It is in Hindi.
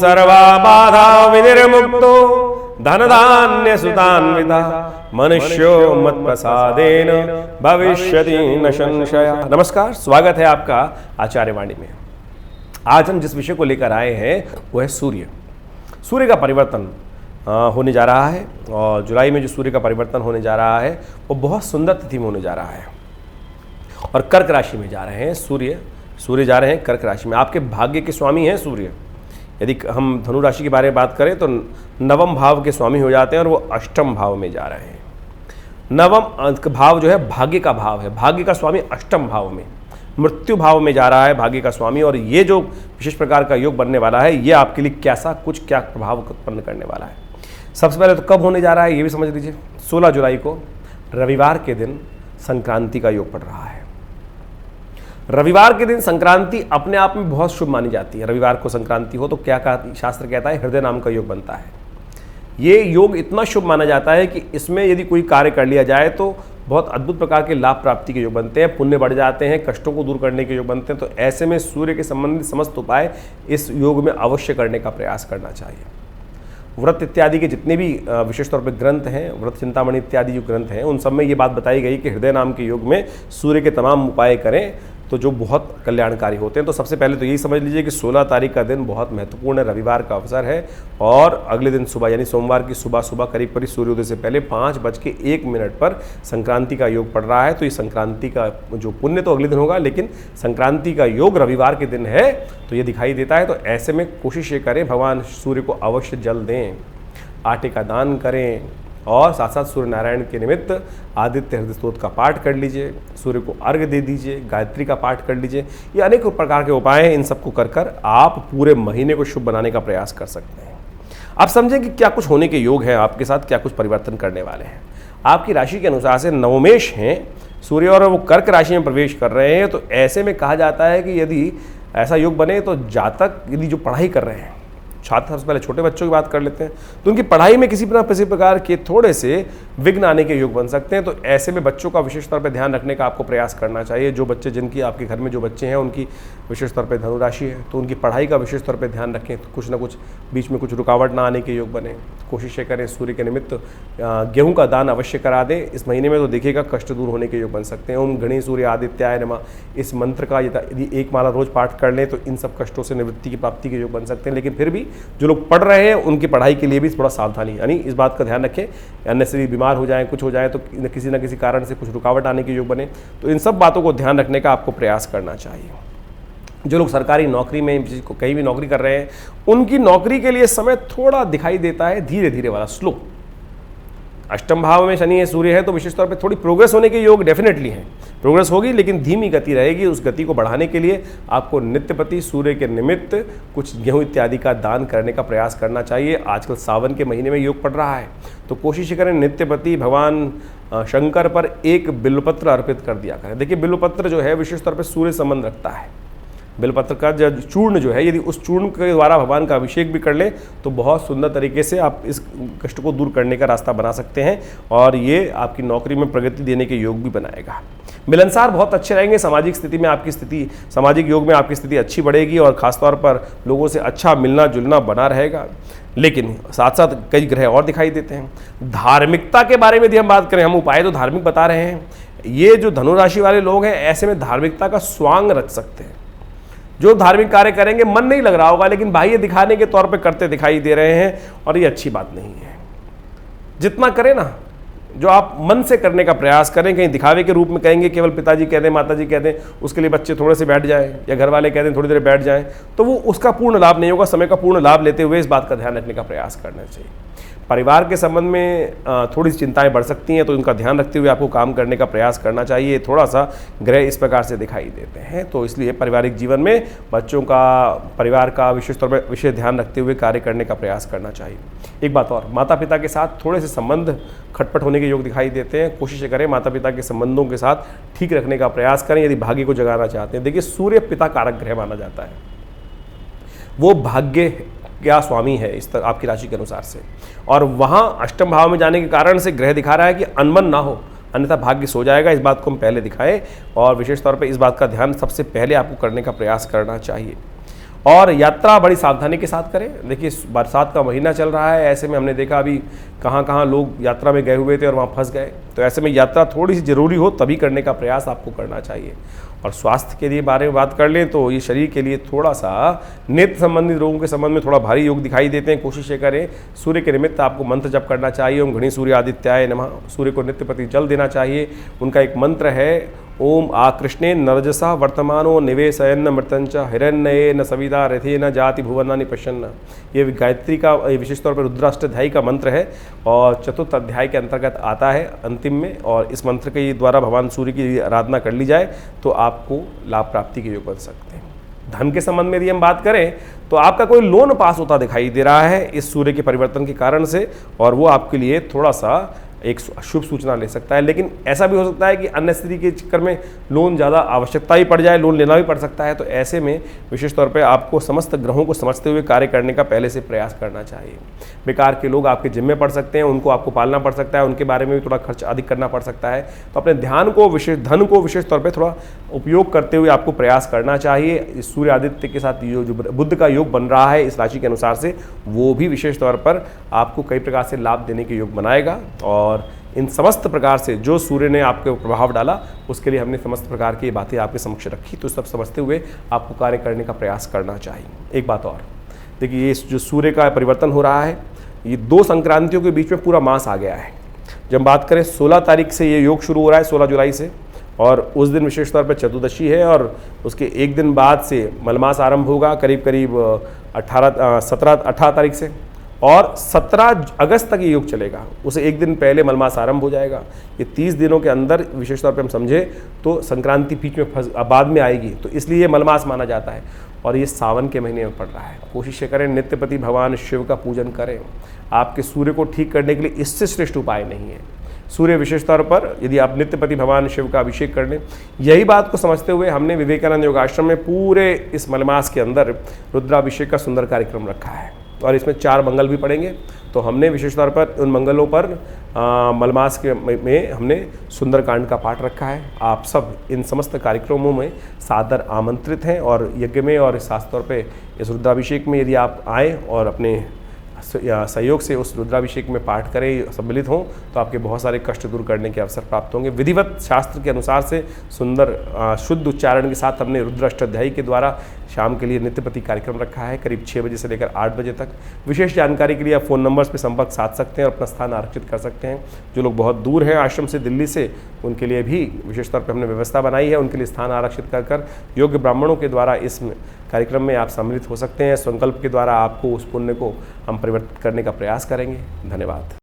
सर्वा बाधा विनिर्मुक्तो धन धान्य सुतान्विता मनुष्यो मत प्रसादेन भविष्यति न संशय। नमस्कार, स्वागत है आपका आचार्य वाणी में। आज हम जिस विषय को लेकर आए हैं वो है सूर्य। सूर्य का परिवर्तन होने जा रहा है और जुलाई में जो सूर्य का परिवर्तन होने जा रहा है वो बहुत सुंदर तिथि में होने जा रहा है और कर्क राशि में जा रहे हैं। सूर्य जा रहे हैं कर्क राशि में। आपके भाग्य के स्वामी हैं सूर्य। यदि हम धनु राशि के बारे में बात करें तो नवम भाव के स्वामी हो जाते हैं और वो अष्टम भाव में जा रहे हैं। नवम भाव जो है भाग्य का भाव है। भाग्य का स्वामी अष्टम भाव में, मृत्यु भाव में जा रहा है भाग्य का स्वामी। और ये जो विशेष प्रकार का योग बनने वाला है ये आपके लिए क्या प्रभाव उत्पन्न करने वाला है। सबसे पहले तो कब होने जा रहा है ये भी समझ लीजिए। 16 जुलाई को रविवार के दिन संक्रांति का योग पड़ रहा है। रविवार के दिन संक्रांति अपने आप में बहुत शुभ मानी जाती है। रविवार को संक्रांति हो तो क्या कहा शास्त्र कहता है, हृदय नाम का योग बनता है। ये योग इतना शुभ माना जाता है कि इसमें यदि कोई कार्य कर लिया जाए तो बहुत अद्भुत प्रकार के लाभ प्राप्ति के योग बनते हैं, पुण्य बढ़ जाते हैं, कष्टों को दूर करने के योग बनते हैं। तो ऐसे में सूर्य के संबंधित समस्त उपाय इस योग में अवश्य करने का प्रयास करना चाहिए। व्रत इत्यादि के जितने भी विशेष तौर पर ग्रंथ हैं, व्रत चिंतामणि इत्यादि जो ग्रंथ हैं, उन सब में ये बात बताई गई कि हृदय नाम के योग में सूर्य के तमाम उपाय करें तो जो बहुत कल्याणकारी होते हैं। तो सबसे पहले तो यही समझ लीजिए कि 16 तारीख का दिन बहुत महत्वपूर्ण है, रविवार का अवसर है। और अगले दिन सुबह यानी सोमवार की सुबह करीब सूर्योदय से पहले 5:01 पर संक्रांति का योग पड़ रहा है। तो ये संक्रांति का जो पुण्य तो अगले दिन होगा, लेकिन संक्रांति का योग रविवार के दिन है तो ये दिखाई देता है। तो ऐसे में कोशिश ये करें, भगवान सूर्य को अवश्य जल दें, आटे का दान करें और साथ साथ सूर्य नारायण के निमित्त आदित्य हृदय स्तोत्र का पाठ कर लीजिए, सूर्य को अर्घ्य दे दीजिए, गायत्री का पाठ कर लीजिए। ये अनेक प्रकार के उपाय हैं। इन सबको कर आप पूरे महीने को शुभ बनाने का प्रयास कर सकते हैं। आप समझें कि क्या कुछ होने के योग हैं आपके साथ, क्या कुछ परिवर्तन करने वाले हैं। आपकी राशि के अनुसार से नवमेश हैं सूर्य और वो कर्क राशि में प्रवेश कर रहे हैं। तो ऐसे में कहा जाता है कि यदि ऐसा योग बने तो जातक यदि जो पढ़ाई कर रहे हैं, छात्र, सबसे पहले छोटे बच्चों की बात कर लेते हैं, तो उनकी पढ़ाई में किसी प्रकार के थोड़े से विघ्न आने के योग बन सकते हैं। तो ऐसे में बच्चों का विशेष तौर पर ध्यान रखने का आपको प्रयास करना चाहिए। जो बच्चे, जिनकी आपके घर में जो बच्चे हैं उनकी विशेष तौर पर धनु राशि है तो उनकी पढ़ाई का विशेष तौर पर ध्यान रखें। तो कुछ ना कुछ बीच में कुछ रुकावट ना आने के योग बने। कोशिश करें सूर्य के निमित्त गेहूँ का दान अवश्य करा दें इस महीने में, तो देखिएगा कष्ट दूर होने के योग बन सकते हैं। ओम गणेश सूर्य आदित्याय नमः, इस मंत्र का यदि एक माला रोज पाठ कर लें तो इन सब कष्टों से निवृत्ति की प्राप्ति के योग बन सकते हैं। लेकिन फिर भी जो लोग पढ़ रहे हैं उनकी पढ़ाई के लिए भी थोड़ा सावधानी, यानी इस बात का ध्यान रखें, अन्य बीमार हो जाएं, कुछ हो जाए तो किसी न किसी कारण से कुछ रुकावट आने के योग बने। तो इन सब बातों को ध्यान रखने का आपको प्रयास करना चाहिए। जो लोग सरकारी नौकरी में कहीं भी नौकरी कर रहे हैं उनकी नौकरी के लिए समय थोड़ा दिखाई देता है धीरे धीरे वाला, स्लो। अष्टम भाव में शनि है, सूर्य है, तो विशेष तौर पे थोड़ी प्रोग्रेस होने के योग डेफिनेटली हैं। प्रोग्रेस होगी लेकिन धीमी गति रहेगी। उस गति को बढ़ाने के लिए आपको नित्यपति सूर्य के निमित्त कुछ गेहूं इत्यादि का दान करने का प्रयास करना चाहिए। आजकल सावन के महीने में योग पड़ रहा है तो कोशिश करें नित्यपति भगवान शंकर पर एक बिल्वपत्र अर्पित कर दिया करें। देखिए बिल्वपत्र जो है विशेष तौर पर सूर्य संबंध रखता है। बेलपत्र का जो चूर्ण जो है, यदि उस चूर्ण के द्वारा भगवान का अभिषेक भी कर लें तो बहुत सुंदर तरीके से आप इस कष्ट को दूर करने का रास्ता बना सकते हैं और ये आपकी नौकरी में प्रगति देने के योग भी बनाएगा। मिलनसार बहुत अच्छे रहेंगे। सामाजिक स्थिति में आपकी स्थिति, सामाजिक योग में आपकी स्थिति अच्छी बढ़ेगी और खासतौर पर लोगों से अच्छा मिलना जुलना बना रहेगा। लेकिन साथ साथ कई ग्रह और दिखाई देते हैं। धार्मिकता के बारे में यदि हम बात करें, हम उपाय तो धार्मिक बता रहे हैं, ये जो धनु राशि वाले लोग हैं ऐसे में धार्मिकता का स्वांग रख सकते हैं। जो धार्मिक कार्य करेंगे मन नहीं लग रहा होगा लेकिन बाह्य दिखाने के तौर पे करते दिखाई दे रहे हैं और ये अच्छी बात नहीं है। जितना करें ना, जो आप मन से करने का प्रयास करें, कहीं दिखावे के रूप में कहेंगे, केवल पिताजी कह दें, माताजी कह दें, उसके लिए बच्चे थोड़े से बैठ जाएं या घर वाले कह दें थोड़ी देर बैठ जाएं, तो वो उसका पूर्ण लाभ नहीं होगा। समय का पूर्ण लाभ लेते हुए इस बात का ध्यान रखने का प्रयास करना चाहिए। परिवार के संबंध में थोड़ी सी चिंताएं बढ़ सकती हैं तो उनका ध्यान रखते हुए आपको काम करने का प्रयास करना चाहिए। थोड़ा सा ग्रह इस प्रकार से दिखाई देते हैं तो इसलिए पारिवारिक जीवन में बच्चों का, परिवार का विशेष तौर पर विशेष ध्यान रखते हुए कार्य करने का प्रयास करना चाहिए। एक बात और, माता पिता के साथ थोड़े से संबंध खटपट होने के योग दिखाई देते हैं। कोशिश करें माता पिता के संबंधों के साथ ठीक रखने का प्रयास करें यदि भाग्य को जगाना चाहते हैं। देखिए सूर्य पिता कारक ग्रह माना जाता है, वो भाग्य क्या स्वामी है इस तरह आपकी राशि के अनुसार से, और वहाँ अष्टम भाव में जाने के कारण से ग्रह दिखा रहा है कि अनबन ना हो, अन्यथा भाग्य सो जाएगा। इस बात को हम पहले दिखाएं और विशेष तौर पे इस बात का ध्यान सबसे पहले आपको करने का प्रयास करना चाहिए। और यात्रा बड़ी सावधानी के साथ करें। देखिए बरसात का महीना चल रहा है, ऐसे में हमने देखा अभी कहाँ कहाँ लोग यात्रा में गए हुए थे और वहाँ फंस गए। तो ऐसे में यात्रा थोड़ी सी ज़रूरी हो तभी करने का प्रयास आपको करना चाहिए। और स्वास्थ्य के लिए बारे में बात कर लें तो ये शरीर के लिए थोड़ा सा नेत्र संबंधित रोगों के संबंध में थोड़ा भारी योग दिखाई देते हैं। कोशिश ये करें सूर्य के निमित्त आपको मंत्र जप करना चाहिए। ओम घृणी सूर्य आदित्याय नमः। सूर्य को नित्य प्रति जल देना चाहिए। उनका एक मंत्र है ओम आकृष्णे नरजसा वर्तमानो निवेशयन्न मृतंच हिरण्ये न सविता रथे न जाति भुवनानि पश्यन्न। ये गायत्री का विशेष तौर पर रुद्राष्टाध्यायी का मंत्र है और चतुर्थ अध्याय के अंतर्गत आता है अंतिम में। और इस मंत्र के द्वारा भगवान सूर्य की आराधना कर ली जाए तो आपको लाभ प्राप्ति के योग बन सकते हैं। धन के संबंध में यदि हम बात करें तो आपका कोई लोन पास होता दिखाई दे रहा है इस सूर्य के परिवर्तन के कारण से, और वो आपके लिए थोड़ा सा एक शुभ सूचना ले सकता है। लेकिन ऐसा भी हो सकता है कि अन्य स्थिति के चक्कर में लोन ज़्यादा आवश्यकता ही पड़ जाए, लोन लेना भी पड़ सकता है। तो ऐसे में विशेष तौर पे आपको समस्त ग्रहों को समझते हुए कार्य करने का पहले से प्रयास करना चाहिए। बेकार के लोग आपके जिम्मे पड़ सकते हैं, उनको आपको पालना पड़ सकता है, उनके बारे में भी थोड़ा खर्च अधिक करना पड़ सकता है। तो अपने धन को विशेष तौर पर थोड़ा उपयोग करते हुए आपको प्रयास करना चाहिए। इस सूर्य आदित्य के साथ जो बुध का योग बन रहा है इस राशि के अनुसार से, वो भी विशेष तौर पर आपको कई प्रकार से लाभ देने के योग बनाएगा। और इन समस्त प्रकार से जो सूर्य ने आपके प्रभाव डाला उसके लिए हमने समस्त प्रकार की बातें आपके समक्ष रखी। तो सब समझते हुए आपको कार्य करने का प्रयास करना चाहिए। एक बात और देखिए, ये जो सूर्य का परिवर्तन हो रहा है ये 2 संक्रांतियों के बीच में पूरा मास आ गया है। जब बात करें 16 तारीख से ये योग शुरू हो रहा है, 16 जुलाई से, और उस दिन विशेष तौर पर चतुर्दशी है और उसके एक दिन बाद से मलमास आरंभ होगा करीब 18 तारीख से, और 17 अगस्त तक ये योग चलेगा। उसे एक दिन पहले मलमास आरंभ हो जाएगा। ये 30 दिनों के अंदर विशेष तौर पे हम समझे तो संक्रांति बीच में बाद में आएगी, तो इसलिए ये मलमास माना जाता है। और ये सावन के महीने में पड़ रहा है। कोशिश करें नित्यपति भगवान शिव का पूजन करें। आपके सूर्य को ठीक करने के लिए इससे श्रेष्ठ उपाय नहीं है। सूर्य विशेष तौर पर यदि आप नित्यपति भगवान शिव का अभिषेक कर लें, यही बात को समझते हुए हमने विवेकानंद योगाश्रम में पूरे इस मलमास के अंदर रुद्राभिषेक का सुंदर कार्यक्रम रखा है और इसमें 4 मंगल भी पड़ेंगे। तो हमने विशेष तौर पर उन मंगलों पर मलमास के में हमने सुंदरकांड का पाठ रखा है। आप सब इन समस्त कार्यक्रमों में सादर आमंत्रित हैं और यज्ञ में और खास तौर पे इस रुद्राभिषेक में यदि आप आएँ और अपने सहयोग से उस रुद्राभिषेक में पाठ करें, सम्मिलित हों, तो आपके बहुत सारे कष्ट दूर करने के अवसर प्राप्त होंगे। विधिवत शास्त्र के अनुसार से सुंदर शुद्ध उच्चारण के साथ हमने रुद्राष्टाध्यायी के द्वारा शाम के लिए नित्यपति कार्यक्रम रखा है करीब 6 बजे से लेकर 8 बजे तक। विशेष जानकारी के लिए आप फ़ोन नंबर्स पर संपर्क साध सकते हैं और अपना स्थान आरक्षित कर सकते हैं। जो लोग बहुत दूर हैं आश्रम से, दिल्ली से, उनके लिए भी विशेष तौर पर हमने व्यवस्था बनाई है। उनके लिए स्थान आरक्षित कर योग्य ब्राह्मणों के द्वारा इस कार्यक्रम में आप सम्मिलित हो सकते हैं। संकल्प के द्वारा आपको उस पुण्य को हम परिवर्तित करने का प्रयास करेंगे। धन्यवाद।